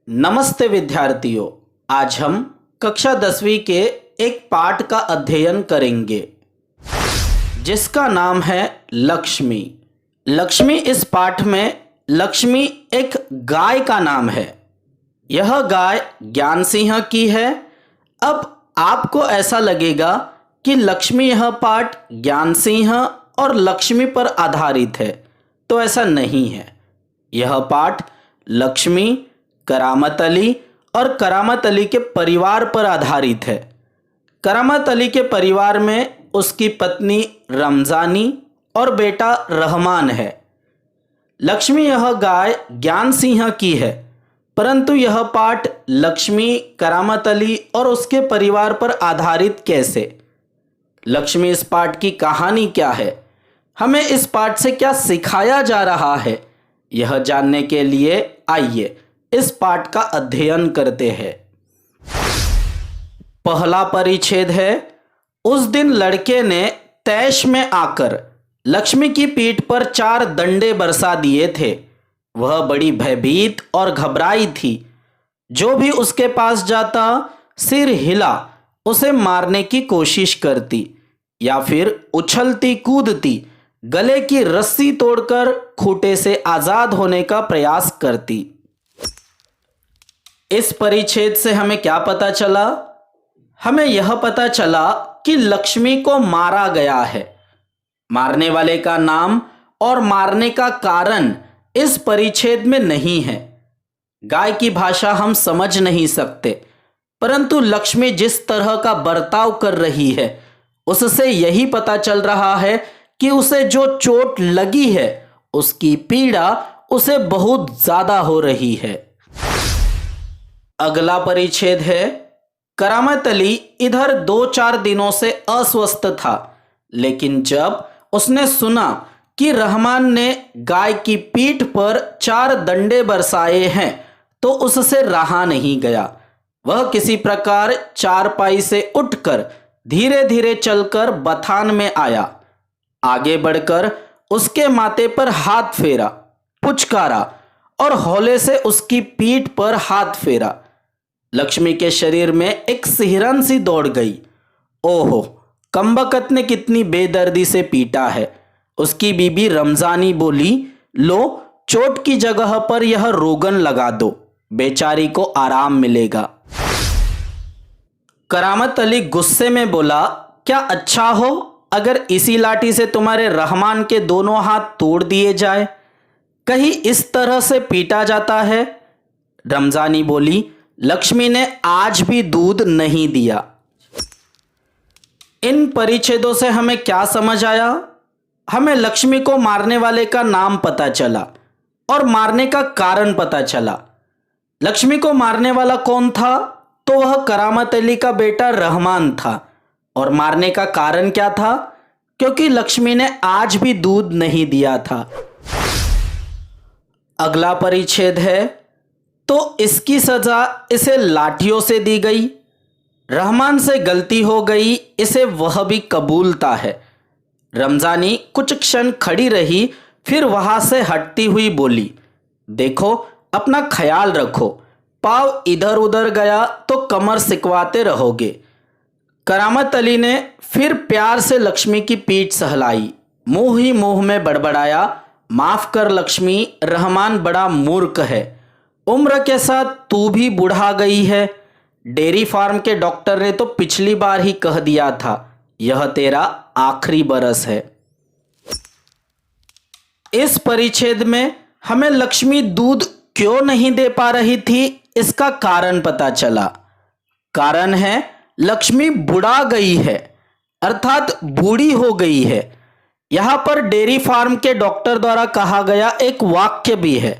नमस्ते विद्यार्थियों। आज हम कक्षा 10वीं के एक पाठ का अध्ययन करेंगे जिसका नाम है लक्ष्मी। लक्ष्मी इस पाठ में लक्ष्मी एक गाय का नाम है। यह गाय ज्ञान सिंह की है। अब आपको ऐसा लगेगा कि लक्ष्मी यह पाठ ज्ञान सिंह और लक्ष्मी पर आधारित है, तो ऐसा नहीं है। यह पाठ लक्ष्मी, करामत अली और करामत अली के परिवार पर आधारित है। करामत अली के परिवार में उसकी पत्नी रमजानी और बेटा रहमान है। लक्ष्मी यह गाय ज्ञान सिंह की है, परंतु यह पाठ लक्ष्मी, करामत अली और उसके परिवार पर आधारित कैसे? लक्ष्मी इस पाठ की कहानी क्या है? हमें इस पाठ से क्या सिखाया जा रहा है? यह जानने के लिए आइए इस पाठ का अध्ययन करते हैं। पहला परिच्छेद है, उस दिन लड़के ने तैश में आकर लक्ष्मी की पीठ पर 4 डंडे बरसा दिए थे। वह बड़ी भयभीत और घबराई थी। जो भी उसके पास जाता सिर हिला उसे मारने की कोशिश करती या फिर उछलती कूदती गले की रस्सी तोड़कर खूंटे से आजाद होने का प्रयास करती। इस परिच्छेद से हमें क्या पता चला? हमें यह पता चला कि लक्ष्मी को मारा गया है। मारने वाले का नाम और मारने का कारण इस परिच्छेद में नहीं है। गाय की भाषा हम समझ नहीं सकते, परंतु लक्ष्मी जिस तरह का बर्ताव कर रही है उससे यही पता चल रहा है कि उसे जो चोट लगी है उसकी पीड़ा उसे बहुत ज्यादा हो रही है। अगला परिच्छेद है, करामत अली इधर 2-4 दिनों से अस्वस्थ था, लेकिन जब उसने सुना कि रहमान ने गाय की पीठ पर 4 डंडे बरसाए हैं तो उससे रहा नहीं गया। वह किसी प्रकार चारपाई से उठकर धीरे धीरे चलकर बथान में आया। आगे बढ़कर उसके माथे पर हाथ फेरा, पुचकारा और हौले से उसकी पीठ पर हाथ फेरा। लक्ष्मी के शरीर में एक सिहरन सी दौड़ गई। ओहो, कमबख्त ने कितनी बेदर्दी से पीटा है। उसकी बीबी रमजानी बोली, लो चोट की जगह पर यह रोगन लगा दो, बेचारी को आराम मिलेगा। करामत अली गुस्से में बोला, क्या अच्छा हो अगर इसी लाठी से तुम्हारे रहमान के दोनों हाथ तोड़ दिए जाए? कहीं इस तरह से पीटा जाता है? रमजानी बोली, लक्ष्मी ने आज भी दूध नहीं दिया। इन परिच्छेदों से हमें क्या समझ आया? हमें लक्ष्मी को मारने वाले का नाम पता चला और मारने का कारण पता चला। लक्ष्मी को मारने वाला कौन था? तो वह करामत अली का बेटा रहमान था। और मारने का कारण क्या था? क्योंकि लक्ष्मी ने आज भी दूध नहीं दिया था। अगला परिच्छेद है, तो इसकी सजा इसे लाठियों से दी गई। रहमान से गलती हो गई, इसे वह भी कबूलता है। रमजानी कुछ क्षण खड़ी रही, फिर वहां से हटती हुई बोली, देखो अपना ख्याल रखो, पाँव इधर उधर गया तो कमर सिकवाते रहोगे। करामत अली ने फिर प्यार से लक्ष्मी की पीठ सहलाई, मुंह ही मुंह में बड़बड़ाया, माफ कर लक्ष्मी, रहमान बड़ा मूर्ख है। उम्र के साथ तू भी बुढ़ा गई है। डेयरी फार्म के डॉक्टर ने तो पिछली बार ही कह दिया था यह तेरा आखिरी बरस है। इस परिच्छेद में हमें लक्ष्मी दूध क्यों नहीं दे पा रही थी इसका कारण पता चला। कारण है लक्ष्मी बुढ़ा गई है, अर्थात बूढ़ी हो गई है। यहां पर डेयरी फार्म के डॉक्टर द्वारा कहा गया एक वाक्य भी है।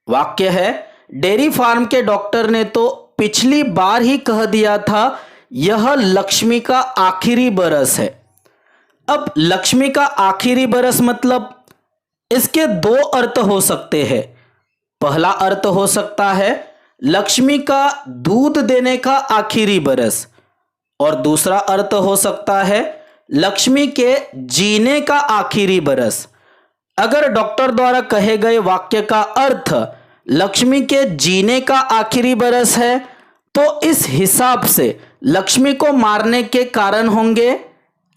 वाक्य है, डेयरी फार्म के डॉक्टर ने तो पिछली बार ही कह दिया था यह लक्ष्मी का आखिरी बरस है। अब लक्ष्मी का आखिरी बरस मतलब इसके 2 अर्थ हो सकते हैं। पहला अर्थ हो सकता है लक्ष्मी का दूध देने का आखिरी बरस, और दूसरा अर्थ हो सकता है लक्ष्मी के जीने का आखिरी बरस। अगर डॉक्टर द्वारा कहे गए वाक्य का अर्थ लक्ष्मी के जीने का आखिरी बरस है, तो इस हिसाब से लक्ष्मी को मारने के कारण होंगे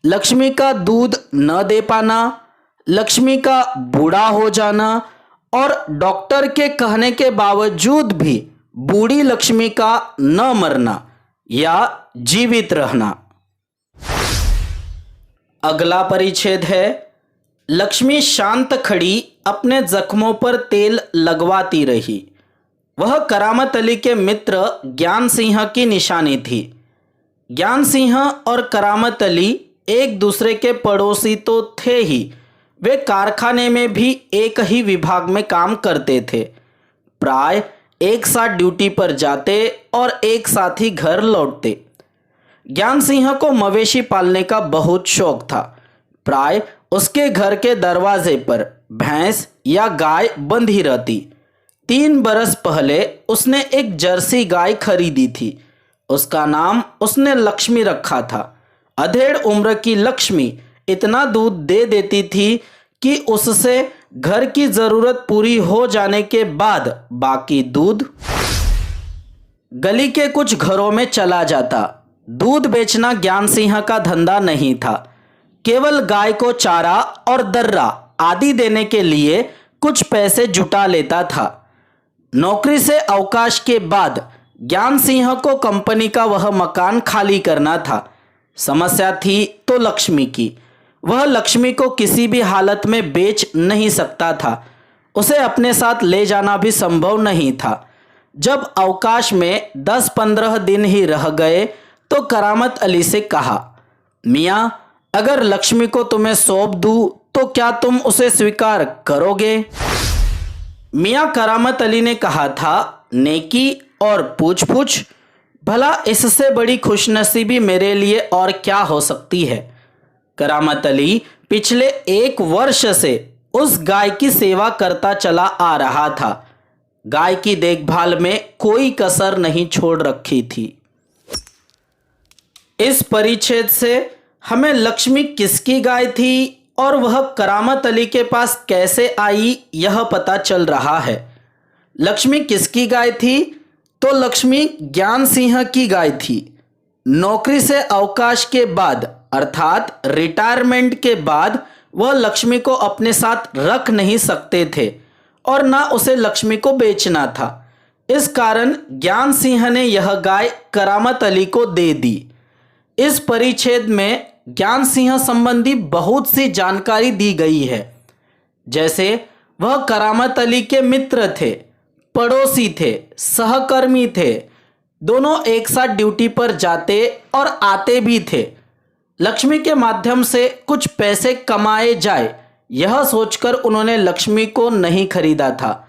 लक्ष्मी का दूध न दे पाना, लक्ष्मी का बूढ़ा हो जाना और डॉक्टर के कहने के बावजूद भी बूढ़ी लक्ष्मी का न मरना या जीवित रहना। अगला परिच्छेद है, लक्ष्मी शांत खड़ी अपने जख्मों पर तेल लगवाती रही। वह करामत अली के मित्र ज्ञान सिंह की निशानी थी। ज्ञान सिंह और करामत अली एक दूसरे के पड़ोसी तो थे ही, वे कारखाने में भी एक ही विभाग में काम करते थे। प्राय एक साथ ड्यूटी पर जाते और एक साथ ही घर लौटते। ज्ञान सिंह को मवेशी पालने का बहुत शौक था। प्राय उसके घर के दरवाजे पर भैंस या गाय बंधी रहती। 3 बरस पहले उसने एक जर्सी गाय खरीदी थी। उसका नाम उसने लक्ष्मी रखा था। अधेड़ उम्र की लक्ष्मी इतना दूध दे देती थी कि उससे घर की जरूरत पूरी हो जाने के बाद बाकी दूध गली के कुछ घरों में चला जाता। दूध बेचना ज्ञान सिंह का धंधा नहीं था। केवल गाय को चारा और दर्रा आदि देने के लिए कुछ पैसे जुटा लेता था। नौकरी से अवकाश के बाद ज्ञान सिंह को कंपनी का वह मकान खाली करना था। समस्या थी तो लक्ष्मी की। वह लक्ष्मी को किसी भी हालत में बेच नहीं सकता था। उसे अपने साथ ले जाना भी संभव नहीं था। जब अवकाश में 10-15 दिन ही रह गए तो करामत अली से कहा, मियाँ, अगर लक्ष्मी को तुम्हें सौंप दूँ तो क्या तुम उसे स्वीकार करोगे? मियाँ करामत अली ने कहा था, नेकी और पूछ-पूछ, भला इससे बड़ी खुशनसीबी मेरे लिए और क्या हो सकती है। करामत अली पिछले 1 वर्ष से उस गाय की सेवा करता चला आ रहा था। गाय की देखभाल में कोई कसर नहीं छोड़ रखी थी। इस परिच्छेद से हमें लक्ष्मी किसकी गाय थी और वह करामत अली के पास कैसे आई यह पता चल रहा है। लक्ष्मी किसकी गाय थी? तो लक्ष्मी ज्ञान सिंह की गाय थी। नौकरी से अवकाश के बाद अर्थात रिटायरमेंट के बाद वह लक्ष्मी को अपने साथ रख नहीं सकते थे और ना उसे लक्ष्मी को बेचना था। इस कारण ज्ञान सिंह ने यह गाय करामत अली को दे दी। इस परिच्छेद में ज्ञान सिंह संबंधी बहुत सी जानकारी दी गई है। जैसे वह करामत अली के मित्र थे, पड़ोसी थे, सहकर्मी थे। दोनों एक साथ ड्यूटी पर जाते और आते भी थे। लक्ष्मी के माध्यम से कुछ पैसे कमाए जाए यह सोचकर उन्होंने लक्ष्मी को नहीं खरीदा था,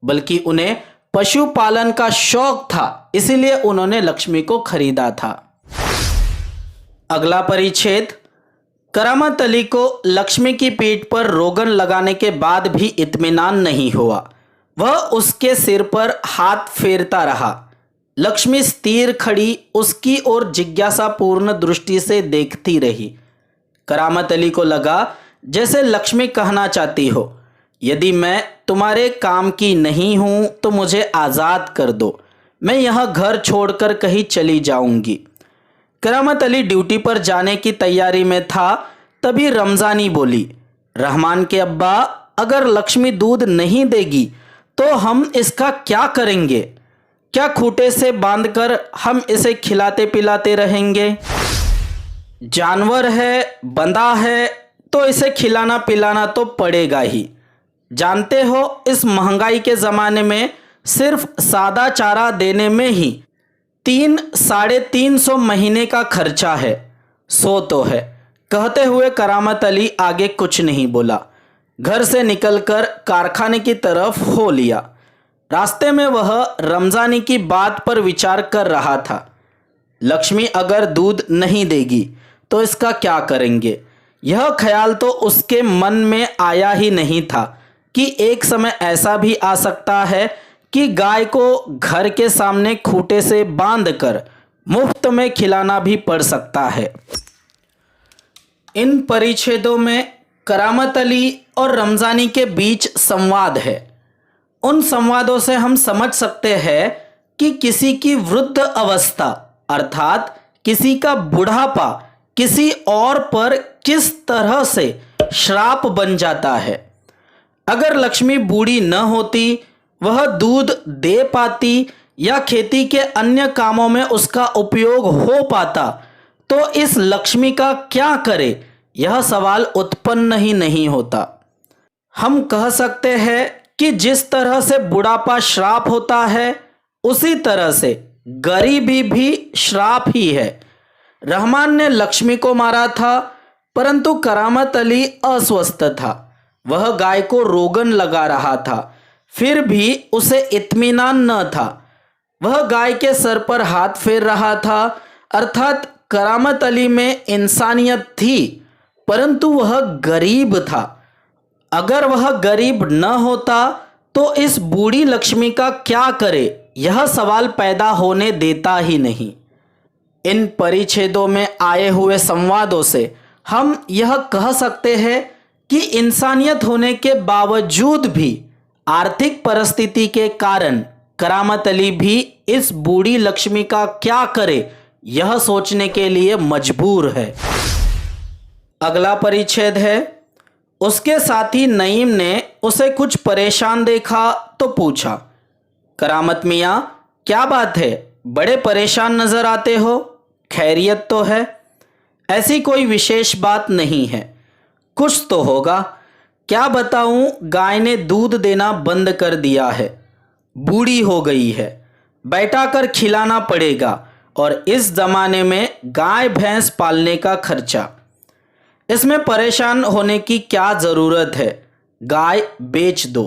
बल्कि उन्हें पशुपालन का शौक था, इसीलिए उन्होंने लक्ष्मी को खरीदा था। अगला परिच्छेद, करामत अली को लक्ष्मी की पीठ पर रोगन लगाने के बाद भी इत्मीनान नहीं हुआ। वह उसके सिर पर हाथ फेरता रहा। लक्ष्मी स्थिर खड़ी उसकी ओर जिज्ञासापूर्ण दृष्टि से देखती रही। करामत अली को लगा जैसे लक्ष्मी कहना चाहती हो, यदि मैं तुम्हारे काम की नहीं हूं तो मुझे आज़ाद कर दो, मैं यह घर छोड़कर कहीं चली जाऊंगी। करामत अली ड्यूटी पर जाने की तैयारी में था, तभी रमज़ानी बोली, रहमान के अब्बा, अगर लक्ष्मी दूध नहीं देगी तो हम इसका क्या करेंगे? क्या खूंटे से बांधकर हम इसे खिलाते पिलाते रहेंगे? जानवर है, बंधा है, तो इसे खिलाना पिलाना तो पड़ेगा ही। जानते हो, इस महंगाई के ज़माने में सिर्फ सादा चारा देने में ही 300-350 महीने का खर्चा है। सो तो है। कहते हुए करामत अली आगे कुछ नहीं बोला। घर से निकलकर कारखाने की तरफ हो लिया। रास्ते में वह रमज़ानी की बात पर विचार कर रहा था। लक्ष्मी अगर दूध नहीं देगी तो इसका क्या करेंगे? यह ख्याल तो उसके मन में आया ही नहीं था कि एक समय ऐसा भी आ सकता है कि गाय को घर के सामने खूंटे से बांधकर मुफ्त में खिलाना भी पड़ सकता है। इन परिच्छेदों में करामत अली और रमज़ानी के बीच संवाद है। उन संवादों से हम समझ सकते हैं कि किसी की वृद्ध अवस्था अर्थात किसी का बुढ़ापा किसी और पर किस तरह से श्राप बन जाता है। अगर लक्ष्मी बूढ़ी न होती, वह दूध दे पाती या खेती के अन्य कामों में उसका उपयोग हो पाता, तो इस लक्ष्मी का क्या करे, यह सवाल उत्पन्न ही नहीं होता। हम कह सकते हैं कि जिस तरह से बुढ़ापा श्राप होता है, उसी तरह से गरीबी भी श्राप ही है। रहमान ने लक्ष्मी को मारा था, परंतु करामत अली अस्वस्थ था। वह गाय को रोगन लगा रहा था, फिर भी उसे इत्मीनान न था। वह गाय के सर पर हाथ फेर रहा था, अर्थात करामत अली में इंसानियत थी, परंतु वह गरीब था। अगर वह गरीब न होता तो इस बूढ़ी लक्ष्मी का क्या करे, यह सवाल पैदा होने देता ही नहीं। इन परिच्छेदों में आए हुए संवादों से हम यह कह सकते हैं कि इंसानियत होने के बावजूद भी आर्थिक परिस्थिति के कारण करामत अली भी इस बूढ़ी लक्ष्मी का क्या करे, यह सोचने के लिए मजबूर है। अगला परिच्छेद है, उसके साथी नईम ने उसे कुछ परेशान देखा तो पूछा, करामत मियाँ क्या बात है, बड़े परेशान नजर आते हो, खैरियत तो है? ऐसी कोई विशेष बात नहीं है, कुछ तो होगा। क्या बताऊं, गाय ने दूध देना बंद कर दिया है, बूढ़ी हो गई है, बैठा कर खिलाना पड़ेगा, और इस जमाने में गाय भैंस पालने का खर्चा, इसमें परेशान होने की क्या जरूरत है, गाय बेच दो।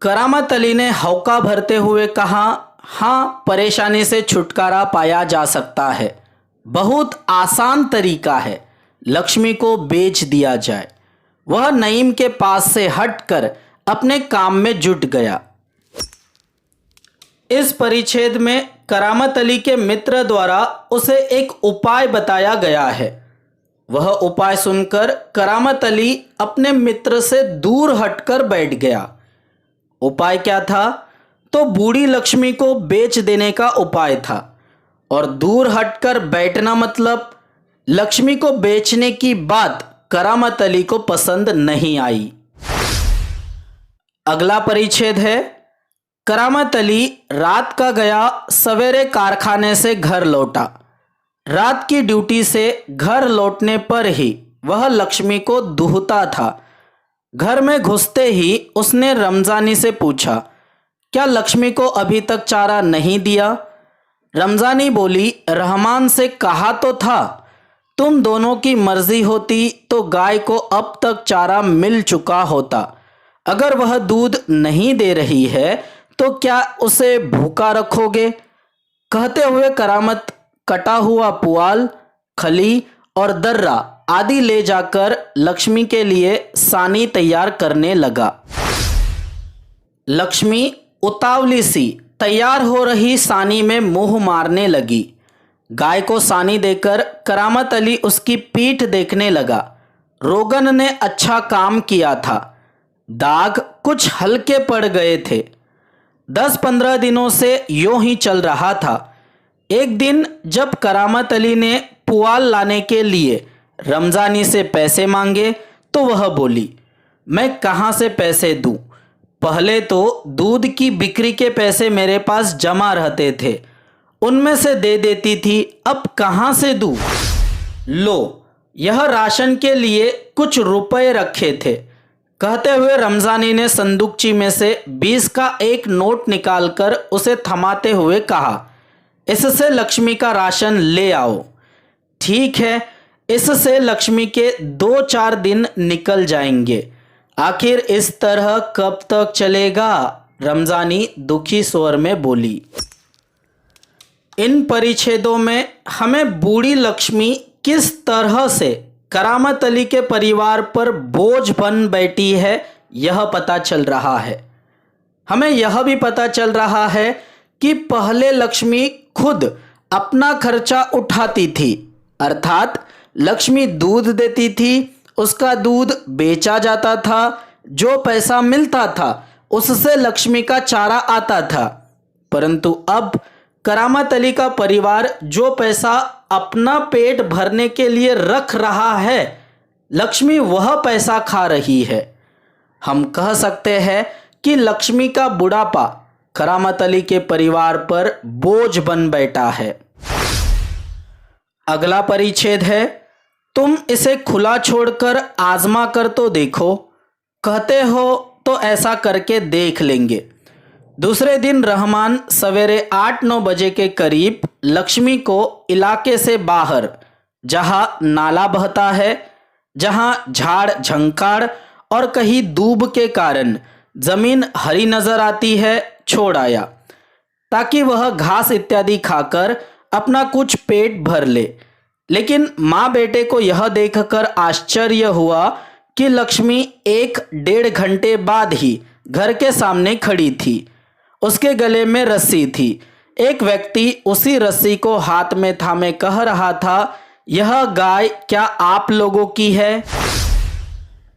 करामत अली ने हौका भरते हुए कहा, हाँ, परेशानी से छुटकारा पाया जा सकता है, बहुत आसान तरीका है, लक्ष्मी को बेच दिया जाए। वह नईम के पास से हटकर अपने काम में जुट गया। इस परिच्छेद में करामत अली के मित्र द्वारा उसे एक उपाय बताया गया है। वह उपाय सुनकर करामत अली अपने मित्र से दूर हटकर बैठ गया। उपाय क्या था? तो बूढ़ी लक्ष्मी को बेच देने का उपाय था, और दूर हटकर बैठना मतलब लक्ष्मी को बेचने की बात करामत अली को पसंद नहीं आई। अगला परिच्छेद है, करामत अली रात का गया, सवेरे कारखाने से घर लौटा। रात की ड्यूटी से घर लौटने पर ही वह लक्ष्मी को दूहता था। घर में घुसते ही उसने रमजानी से पूछा, क्या लक्ष्मी को अभी तक चारा नहीं दिया? रमजानी बोली, रहमान से कहा तो था, तुम दोनों की मर्जी होती तो गाय को अब तक चारा मिल चुका होता। अगर वह दूध नहीं दे रही है तो क्या उसे भूखा रखोगे? कहते हुए करामत कटा हुआ पुआल, खली और दर्रा आदि ले जाकर लक्ष्मी के लिए सानी तैयार करने लगा। लक्ष्मी उतावली सी तैयार हो रही सानी में मुंह मारने लगी। गाय को सानी देकर करामत अली उसकी पीठ देखने लगा। रोगन ने अच्छा काम किया था, दाग कुछ हल्के पड़ गए थे। 10-15 दिनों से यूं ही चल रहा था। एक दिन जब करामत अली ने पुआल लाने के लिए रमजानी से पैसे मांगे तो वह बोली, मैं कहाँ से पैसे दूं? पहले तो दूध की बिक्री के पैसे मेरे पास जमा रहते थे, उनमें से दे देती थी, अब कहाँ से दूं? लो, यह राशन के लिए कुछ रुपए रखे थे। कहते हुए रमजानी ने संदूकची में से 20 का एक नोट निकालकर उसे थमाते हुए कहा, इससे लक्ष्मी का राशन ले आओ। ठीक है, इससे लक्ष्मी के 2-4 दिन निकल जाएंगे। आखिर इस तरह कब तक चलेगा? रमजानी दुखी स्वर में बोली। इन परिच्छेदों में हमें बूढ़ी लक्ष्मी किस तरह से करामत अली के परिवार पर बोझ बन बैठी है, यह पता चल रहा है। हमें यह भी पता चल रहा है कि पहले लक्ष्मी खुद अपना खर्चा उठाती थी, अर्थात लक्ष्मी दूध देती थी, उसका दूध बेचा जाता था, जो पैसा मिलता था उससे लक्ष्मी का चारा आता था, परंतु अब करामत अली का परिवार जो पैसा अपना पेट भरने के लिए रख रहा है, लक्ष्मी वह पैसा खा रही है। हम कह सकते हैं कि लक्ष्मी का बुढ़ापा करामत अली के परिवार पर बोझ बन बैठा है। अगला परिच्छेद है, तुम इसे खुला छोड़कर आजमा कर तो देखो। कहते हो तो ऐसा करके देख लेंगे। दूसरे दिन रहमान सवेरे 8-9 बजे के करीब लक्ष्मी को इलाके से बाहर, जहां नाला बहता है, जहां झाड़ झंकाड़ और कहीं दूब के कारण जमीन हरी नजर आती है, छोड़ आया ताकि वह घास इत्यादि खाकर अपना कुछ पेट भर ले। लेकिन माँ बेटे को यह देखकर आश्चर्य हुआ कि लक्ष्मी 1-1.5 घंटे बाद ही घर के सामने खड़ी थी। उसके गले में रस्सी थी। एक व्यक्ति उसी रस्सी को हाथ में थामे कह रहा था, यह गाय क्या आप लोगों की है?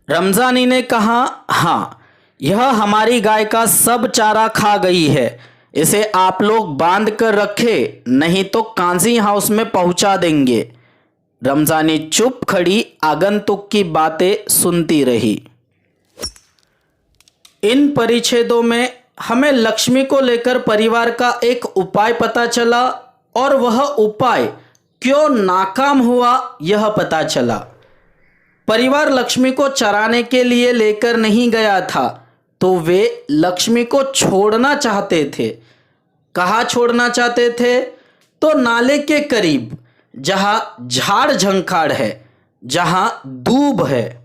रमजानी ने कहा, हाँ, यह हमारी गाय का सब चारा खा गई है। इसे आप लोग बांध कर रखे, नहीं तो कांजी हाउस में पहुंचा देंगे। रमजानी चुप खड़ी आगंतुक की बातें सुनती रही। इन परिच्छेदों में हमें लक्ष्मी को लेकर परिवार का एक उपाय पता चला और वह उपाय क्यों नाकाम हुआ यह पता चला। परिवार लक्ष्मी को चराने के लिए लेकर नहीं गया था, तो वे लक्ष्मी को छोड़ना चाहते थे। कहाँ छोड़ना चाहते थे? तो नाले के करीब, जहाँ झाड़ झंखाड़ है, जहाँ दूब है।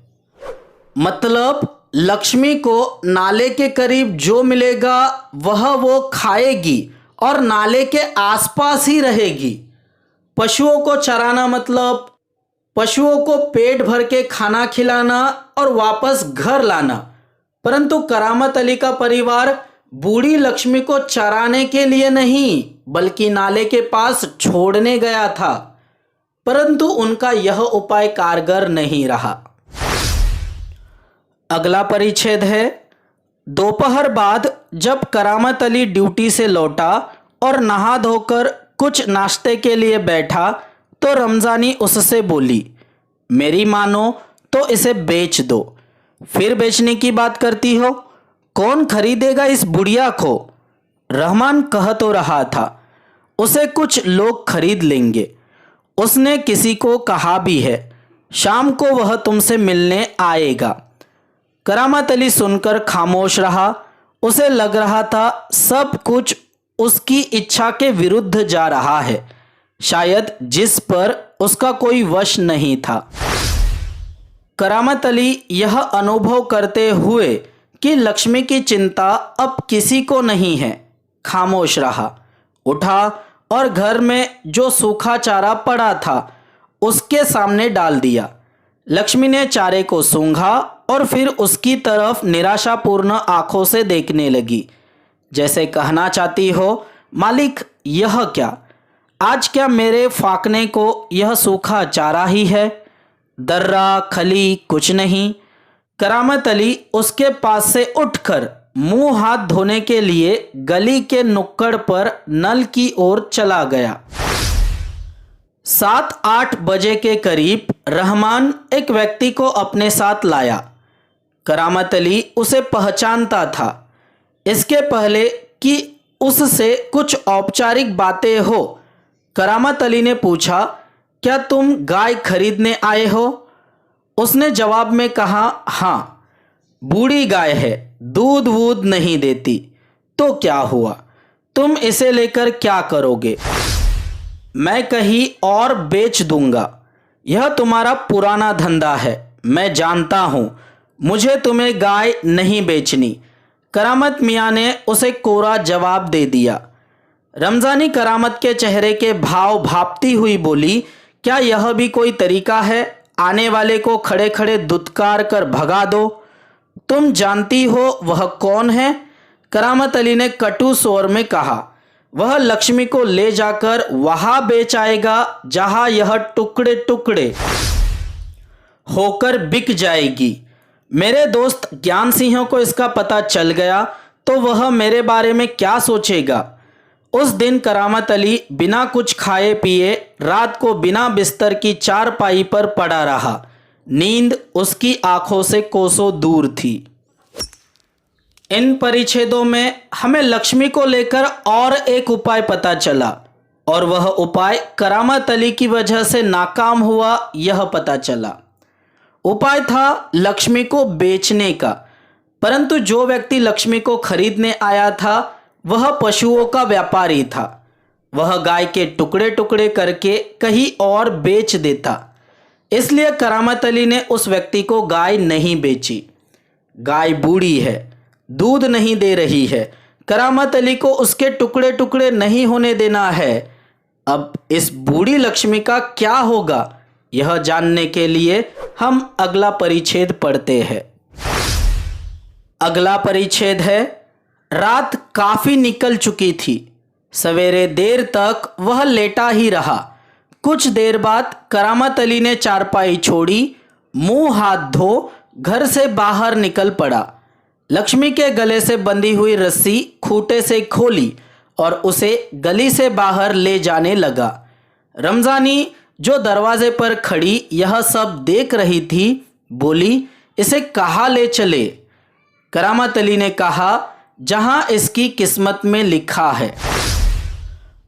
मतलब लक्ष्मी को नाले के करीब जो मिलेगा वह वो खाएगी और नाले के आसपास ही रहेगी। पशुओं को चराना मतलब पशुओं को पेट भर के खाना खिलाना और वापस घर लाना। परंतु करामत अली का परिवार बूढ़ी लक्ष्मी को चराने के लिए नहीं, बल्कि नाले के पास छोड़ने गया था। परंतु उनका यह उपाय कारगर नहीं रहा। अगला परिच्छेद है, दोपहर बाद जब करामत अली ड्यूटी से लौटा और नहा धोकर कुछ नाश्ते के लिए बैठा तो रमजानी उससे बोली, मेरी मानो तो इसे बेच दो। फिर बेचने की बात करती हो? कौन खरीदेगा इस बुढ़िया को? रहमान कह तो रहा था, उसे कुछ लोग खरीद लेंगे। उसने किसी को कहा भी है, शाम को वह तुमसे मिलने आएगा। करामत अली सुनकर खामोश रहा। उसे लग रहा था सब कुछ उसकी इच्छा के विरुद्ध जा रहा है, शायद जिस पर उसका कोई वश नहीं था। करामत अली यह अनुभव करते हुए कि लक्ष्मी की चिंता अब किसी को नहीं है, खामोश रहा। उठा और घर में जो सूखा चारा पड़ा था उसके सामने डाल दिया। लक्ष्मी ने चारे को सूंघा और फिर उसकी तरफ निराशापूर्ण आंखों से देखने लगी, जैसे कहना चाहती हो, मालिक यह क्या? आज क्या मेरे फाकने को यह सूखा चारा ही है? दर्रा खली कुछ नहीं। करामत अली उसके पास से उठकर मुंह हाथ धोने के लिए गली के नुक्कड़ पर नल की ओर चला गया। 7-8 बजे के करीब रहमान एक व्यक्ति को अपने साथ लाया। करामत अली उसे पहचानता था। इसके पहले कि उससे कुछ औपचारिक बातें हो, करामत अली ने पूछा, क्या तुम गाय खरीदने आए हो? उसने जवाब में कहा, हाँ, बूढ़ी गाय है, दूध वूध नहीं देती। तो क्या हुआ? तुम इसे लेकर क्या करोगे? मैं कहीं और बेच दूंगा। यह तुम्हारा पुराना धंधा है, मैं जानता हूँ। मुझे तुम्हें गाय नहीं बेचनी। करामत मियाँ ने उसे कोरा जवाब दे दिया। रमजानी करामत के चेहरे के भाव भापती हुई बोली, क्या यह भी कोई तरीका है? आने वाले को खड़े खड़े दुत्कार कर भगा दो। तुम जानती हो वह कौन है? करामत अली ने कटु स्वर में कहा, वह लक्ष्मी को ले जाकर वहां बेच आएगा जहां यह टुकड़े टुकड़े होकर बिक जाएगी। मेरे दोस्त ज्ञान सिंह को इसका पता चल गया तो वह मेरे बारे में क्या सोचेगा। उस दिन करामत अली बिना कुछ खाए पिए रात को बिना बिस्तर की चारपाई पर पड़ा रहा। नींद उसकी आंखों से कोसों दूर थी। इन परिच्छेदों में हमें लक्ष्मी को लेकर और एक उपाय पता चला और वह उपाय करामत अली की वजह से नाकाम हुआ यह पता चला। उपाय था लक्ष्मी को बेचने का, परंतु जो व्यक्ति लक्ष्मी को खरीदने आया था वह पशुओं का व्यापारी था। वह गाय के टुकड़े टुकड़े करके कहीं और बेच देता, इसलिए करामत अली ने उस व्यक्ति को गाय नहीं बेची। गाय बूढ़ी है, दूध नहीं दे रही है, करामत अली को उसके टुकड़े टुकड़े नहीं होने देना है। अब इस बूढ़ी लक्ष्मी का क्या होगा, यह जानने के लिए हम अगला परिच्छेद पढ़ते हैं। अगला परिच्छेद है, रात काफी निकल चुकी थी। सवेरे देर तक वह लेटा ही रहा। कुछ देर बाद करामत अली ने चारपाई छोड़ी, मुंह हाथ धो घर से बाहर निकल पड़ा। लक्ष्मी के गले से बंधी हुई रस्सी खूंटे से खोली और उसे गली से बाहर ले जाने लगा। रमजानी जो दरवाजे पर खड़ी यह सब देख रही थी, बोली, इसे कहाँ ले चले? करामत अली ने कहा, जहां इसकी किस्मत में लिखा है।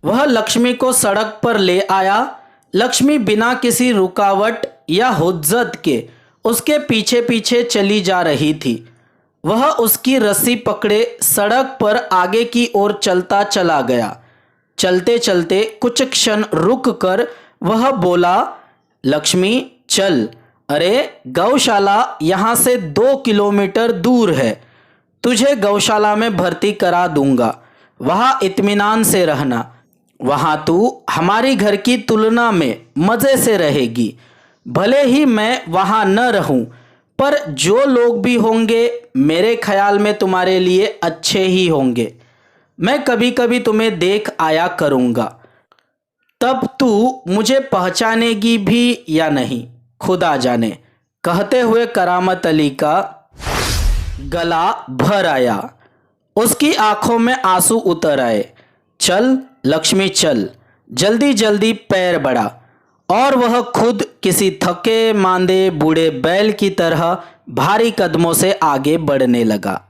वह लक्ष्मी को सड़क पर ले आया। लक्ष्मी बिना किसी रुकावट या हुज्जत के उसके पीछे पीछे चली जा रही थी। वह उसकी रस्सी पकड़े सड़क पर आगे की ओर चलता चला गया। चलते चलते कुछ क्षण रुक कर वह बोला, लक्ष्मी चल, अरे गौशाला यहाँ से 2 किलोमीटर दूर है। तुझे गौशाला में भर्ती करा दूंगा, वहाँ इत्मीनान से रहना। वहाँ तू हमारी घर की तुलना में मज़े से रहेगी। भले ही मैं वहाँ न रहूं, पर जो लोग भी होंगे मेरे ख्याल में तुम्हारे लिए अच्छे ही होंगे। मैं कभी कभी तुम्हें देख आया करूँगा, तब तू मुझे पहचानेगी भी या नहीं, खुदा जाने। कहते हुए करामत अली का गला भर आया, उसकी आंखों में आंसू उतर आए। चल लक्ष्मी चल, जल्दी जल्दी पैर बढ़ा। और वह खुद किसी थके मांदे बूढ़े बैल की तरह भारी कदमों से आगे बढ़ने लगा।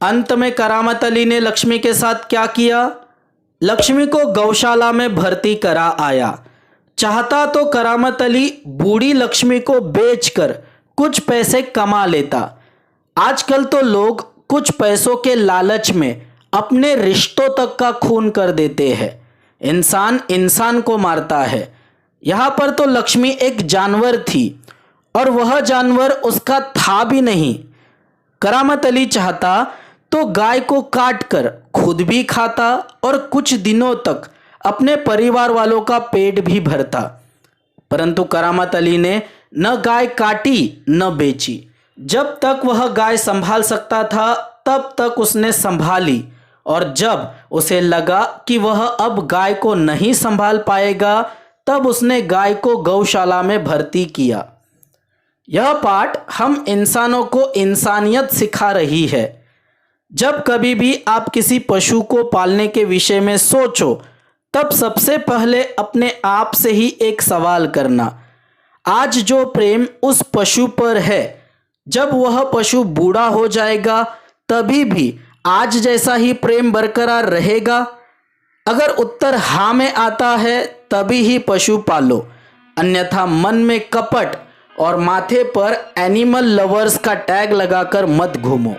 अंत में करामत अली ने लक्ष्मी के साथ क्या किया? लक्ष्मी को गौशाला में भर्ती करा आया। चाहता तो करामत अली बूढ़ी लक्ष्मी को बेचकर कुछ पैसे कमा लेता। आजकल तो लोग कुछ पैसों के लालच में अपने रिश्तों तक का खून कर देते हैं। इंसान इंसान को मारता है। यहाँ पर तो लक्ष्मी एक जानवर थी और वह जानवर उसका था भी नहीं। करामत अली चाहता तो गाय को काट कर खुद भी खाता और कुछ दिनों तक अपने परिवार वालों का पेट भी भरता, परंतु करामत अली ने न गाय काटी न बेची। जब तक वह गाय संभाल सकता था तब तक उसने संभाली, और जब उसे लगा कि वह अब गाय को नहीं संभाल पाएगा तब उसने गाय को गौशाला में भर्ती किया। यह पाठ हम इंसानों को इंसानियत सिखा रही है। जब कभी भी आप किसी पशु को पालने के विषय में सोचो तब सबसे पहले अपने आप से ही एक सवाल करना, आज जो प्रेम उस पशु पर है, जब वह पशु बूढ़ा हो जाएगा तभी भी आज जैसा ही प्रेम बरकरार रहेगा? अगर उत्तर हाँ में आता है तभी ही पशु पालो, अन्यथा मन में कपट और माथे पर एनिमल लवर्स का टैग लगाकर मत घूमो।